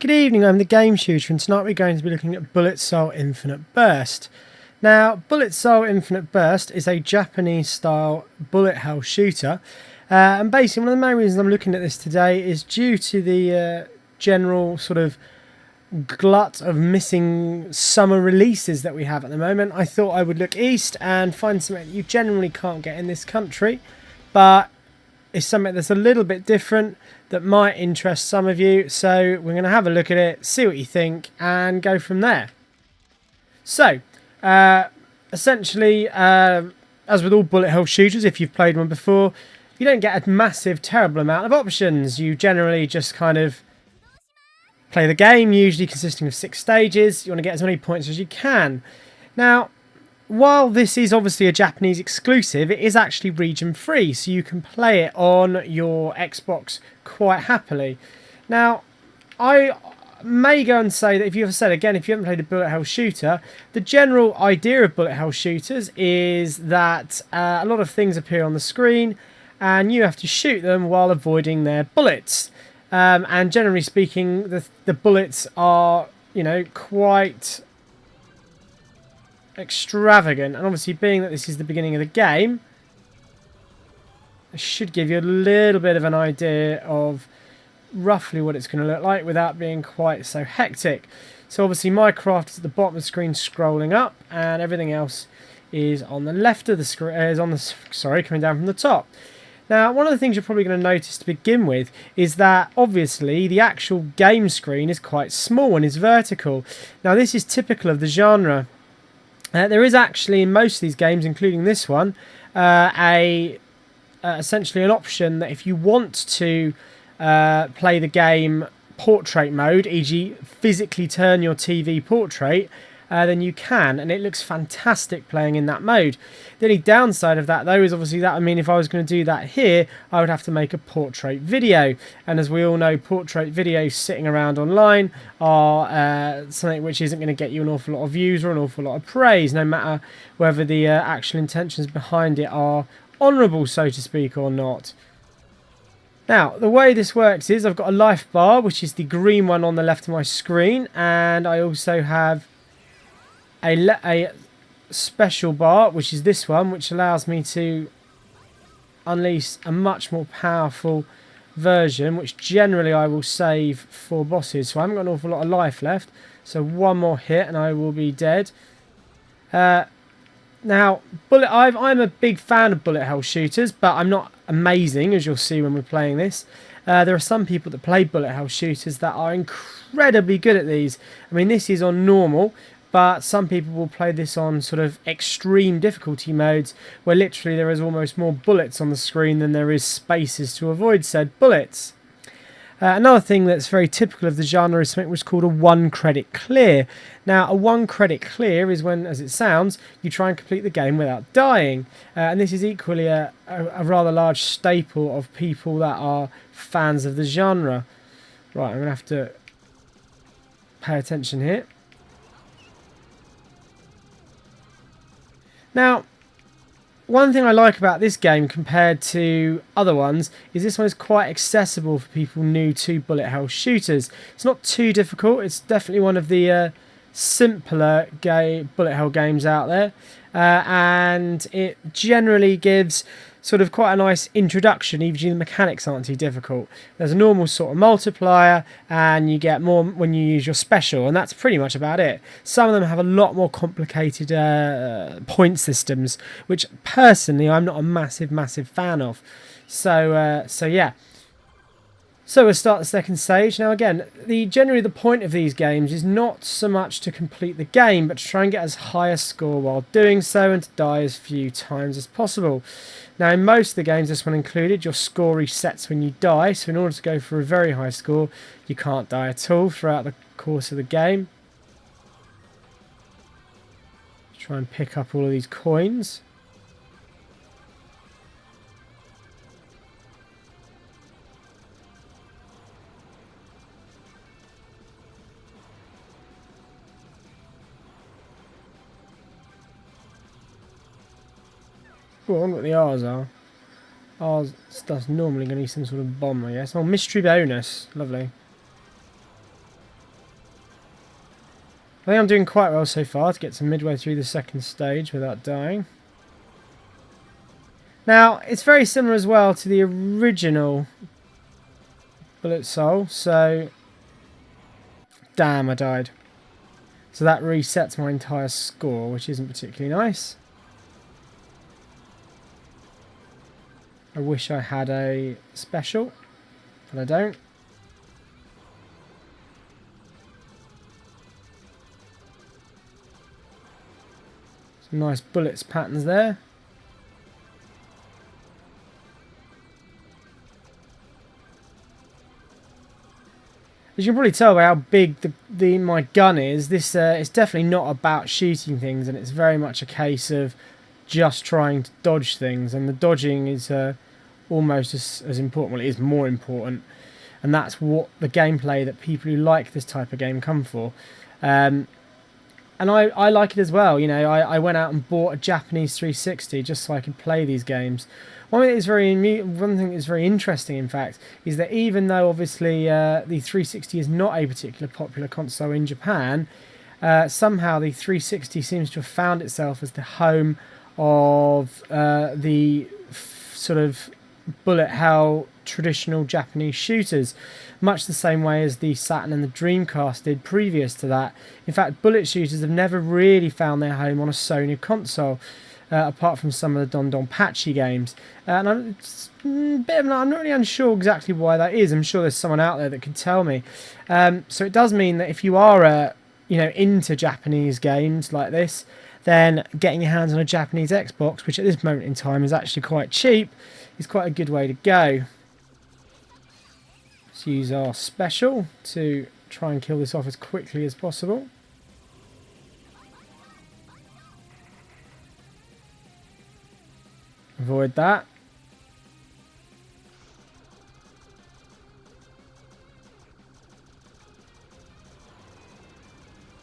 Good evening, I'm the Game Shooter, and tonight we're going to be looking at Bullet Soul Infinite Burst. Now, Bullet Soul Infinite Burst is a Japanese style bullet hell shooter, and basically one of the main reasons I'm looking at this today is due to the general sort of glut of missing summer releases that we have at the moment. I thought I would look east and find something that you generally can't get in this country, but it's something that's a little bit different that might interest some of you. So we're going to have a look at it, see what you think, and go from there. So, essentially, as with all bullet hell shooters, if you've played one before, you don't get a massive, terrible amount of options. You generally just kind of play the game, usually consisting of 6 stages. You want to get as many points as you can. Now, while this is obviously a Japanese exclusive, it is actually region free, so you can play it on your Xbox quite happily. Now, I may go and say that if you haven't played a bullet hell shooter, the general idea of bullet hell shooters is that a lot of things appear on the screen and you have to shoot them while avoiding their bullets. And generally speaking, the bullets are, quite extravagant, and obviously being that this is the beginning of the game, it should give you a little bit of an idea of roughly what it's going to look like without being quite so hectic. So obviously my craft is at the bottom of the screen scrolling up, and everything else is on the left of the screen, coming down from the top. Now, one of the things you're probably going to notice to begin with is that obviously the actual game screen is quite small and is vertical. Now, this is typical of the genre. There is actually in most of these games, including this one, essentially an option that if you want to play the game portrait mode, e.g. physically turn your TV portrait, then you can, and it looks fantastic playing in that mode. The only downside of that, though, is obviously that, if I was going to do that here, I would have to make a portrait video, and as we all know, portrait videos sitting around online are something which isn't going to get you an awful lot of views or an awful lot of praise, no matter whether the actual intentions behind it are honourable, so to speak, or not. Now, the way this works is I've got a life bar, which is the green one on the left of my screen, and I also have a special bar, which is this one, which allows me to unleash a much more powerful version, which generally I will save for bosses. So I haven't got an awful lot of life left, so one more hit and I will be dead. Now, I'm a big fan of bullet hell shooters, but I'm not amazing, as you'll see when we're playing this. There are some people that play bullet hell shooters that are incredibly good at these. This is on normal, but some people will play this on sort of extreme difficulty modes, where literally there is almost more bullets on the screen than there is spaces to avoid said bullets. Another thing that's very typical of the genre is something which is called a 1 credit clear. Now, a 1 credit clear is when, as it sounds, you try and complete the game without dying. And this is equally a rather large staple of people that are fans of the genre. Right, I'm going to have to pay attention here. Now, one thing I like about this game compared to other ones is this one is quite accessible for people new to bullet hell shooters. It's not too difficult. It's definitely one of the simpler bullet hell games out there, and it generally gives sort of quite a nice introduction, even though the mechanics aren't too difficult. There's a normal sort of multiplier, and you get more when you use your special, and that's pretty much about it. Some of them have a lot more complicated point systems, which personally I'm not a massive fan of. So yeah. So we'll start the second stage. Now again, generally the point of these games is not so much to complete the game, but to try and get as high a score while doing so, and to die as few times as possible. Now in most of the games, this one included, your score resets when you die, so in order to go for a very high score, you can't die at all throughout the course of the game. Try and pick up all of these coins. I wonder what the R's are. R's stuff's normally going to be some sort of bomb, I guess. Oh, mystery bonus. Lovely. I think I'm doing quite well so far to get to midway through the second stage without dying. Now, it's very similar as well to the original Bullet Soul, so... Damn, I died. So that resets my entire score, which isn't particularly nice. I wish I had a special, but I don't. Some nice bullets patterns there. As you can probably tell by how big my gun is, this it's definitely not about shooting things, and it's very much a case of just trying to dodge things, and the dodging is almost as important. Well, it is more important, and that's what the gameplay that people who like this type of game come for. And I like it as well. You know, I went out and bought a Japanese 360 just so I could play these games. One thing that's very interesting, in fact, is that even though obviously the 360 is not a particularly popular console in Japan, somehow the 360 seems to have found itself as the home of the sort of bullet hell traditional Japanese shooters, much the same way as the Saturn and the Dreamcast did previous to that. In fact, bullet shooters have never really found their home on a Sony console, apart from some of the Don-Don-Pachi games. And I'm not really unsure exactly why that is. I'm sure there's someone out there that could tell me. So it does mean that if you are into Japanese games like this, then getting your hands on a Japanese Xbox, which at this moment in time is actually quite cheap, is quite a good way to go. Let's use our special to try and kill this off as quickly as possible. Avoid that.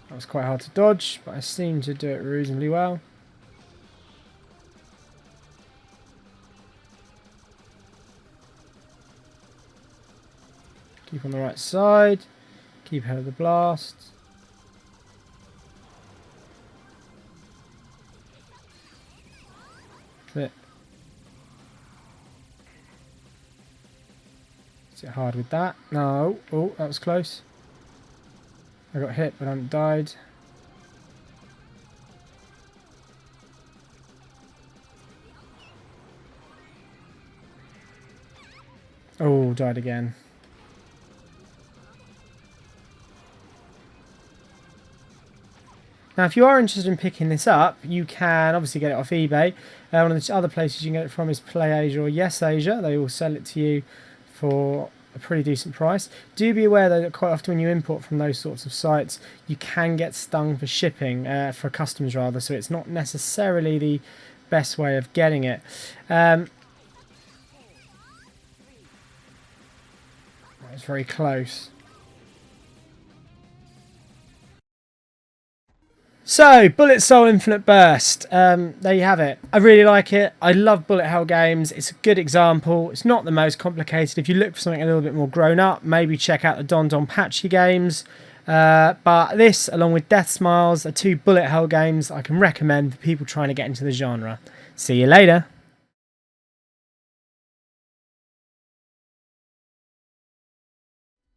That was quite hard to dodge, but I seem to do it reasonably well. Keep on the right side. Keep ahead of the blast. That's it. Is it hard with that? No. Oh, that was close. I got hit, but I haven't died. Oh, died again. Now, if you are interested in picking this up, you can obviously get it off eBay. One of the other places you can get it from is PlayAsia or YesAsia. They will sell it to you for a pretty decent price. Do be aware, though, that quite often when you import from those sorts of sites, you can get stung for shipping, for customs rather, so it's not necessarily the best way of getting it. It's very close. So, Bullet Soul Infinite Burst, there you have it. I really like it. I love bullet hell games. It's a good example. It's not the most complicated. If you look for something a little bit more grown up, maybe check out the Don-Don-Pachi games. But this, along with Death Smiles, are two bullet hell games I can recommend for people trying to get into the genre. See you later.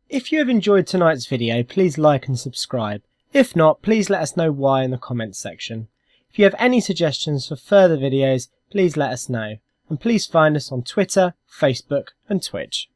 If you have enjoyed tonight's video, please like and subscribe. If not, please let us know why in the comments section. If you have any suggestions for further videos, please let us know. And please find us on Twitter, Facebook and Twitch.